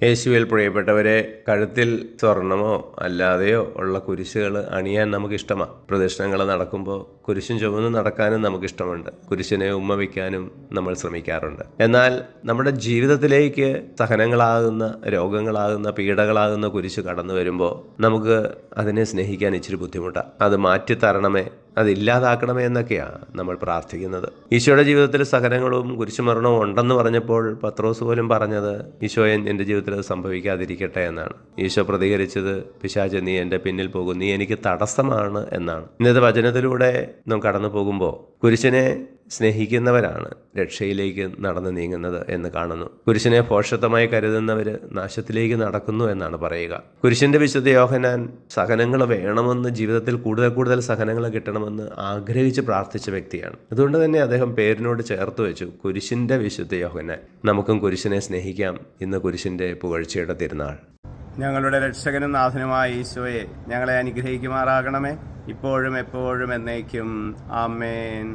യേശുവിൽ പ്രിയപ്പെട്ടവരെ, കഴുത്തിൽ സ്വർണമോ അല്ലാതെയോ ഉള്ള കുരിശുകൾ അണിയാൻ നമുക്കിഷ്ടമാണ്. പ്രദക്ഷിണങ്ങൾ നടക്കുമ്പോൾ കുരിശും ചുമന്ന് നടക്കാനും നമുക്കിഷ്ടമുണ്ട്. കുരിശിനെ ഉമ്മ വയ്ക്കാനും നമ്മൾ ശ്രമിക്കാറുണ്ട്. എന്നാൽ നമ്മുടെ ജീവിതത്തിലേക്ക് സഹനങ്ങളാകുന്ന, രോഗങ്ങളാകുന്ന, പീഡകളാകുന്ന കുരിശ് കടന്നു വരുമ്പോൾ നമുക്ക് അതിനെ സ്നേഹിക്കാൻ ഇച്ചിരി ബുദ്ധിമുട്ടാണ്. അത് മാറ്റിത്തരണമേ, അതില്ലാതാക്കണമേ എന്നൊക്കെയാണ് നമ്മൾ പ്രാർത്ഥിക്കുന്നത്. ഈശോയുടെ ജീവിതത്തിൽ സഹനങ്ങളും കുരിശുമരണവും ഉണ്ടെന്ന് പറഞ്ഞപ്പോൾ പത്രോസ് പോലും പറഞ്ഞത്, ഈശോയെ എൻ്റെ ജീവിതത്തിൽ അത് സംഭവിക്കാതിരിക്കട്ടെ എന്നാണ്. ഈശോ പ്രതികരിച്ചത്, പിശാച് നീ എൻ്റെ പിന്നിൽ പോകും, നീ എനിക്ക് തടസ്സമാണ് എന്നാണ്. ഇന്നത്തെ വചനത്തിലൂടെ നാം കടന്നു പോകുമ്പോൾ കുരിശിനെ സ്നേഹിക്കുന്നവരാണ് രക്ഷയിലേക്ക് നടന്നു നീങ്ങുന്നത് എന്ന് കാണുന്നു. കുരിശിനെ ഭോഷത്വമായി കരുതുന്നവർ നാശത്തിലേക്ക് നടക്കുന്നു എന്നാണ് പറയുക. കുരിശിൻ്റെ വിശുദ്ധ യോഹന്നാൻ സഹനങ്ങൾ വേണമെന്ന്, ജീവിതത്തിൽ കൂടുതൽ കൂടുതൽ സഹനങ്ങൾ കിട്ടണമെന്ന് ആഗ്രഹിച്ച് പ്രാർത്ഥിച്ച വ്യക്തിയാണ്. അതുകൊണ്ട് തന്നെ അദ്ദേഹം പേരിനോട് ചേർത്ത് വെച്ചു കുരിശിൻ്റെ വിശുദ്ധ യോഹന്നാൻ. നമുക്കും കുരിശിനെ സ്നേഹിക്കാം. ഇന്ന് കുരിശിൻ്റെ പുകഴ്ചയുടെ തിരുനാൾ. ഞങ്ങളുടെ രക്ഷകനും നാഥനുമായ ഈശോയെ, ഞങ്ങളെ അനുഗ്രഹിക്കുമാറാകണമേ, ഇപ്പോഴും എപ്പോഴും എന്നേക്കും. ആമേൻ.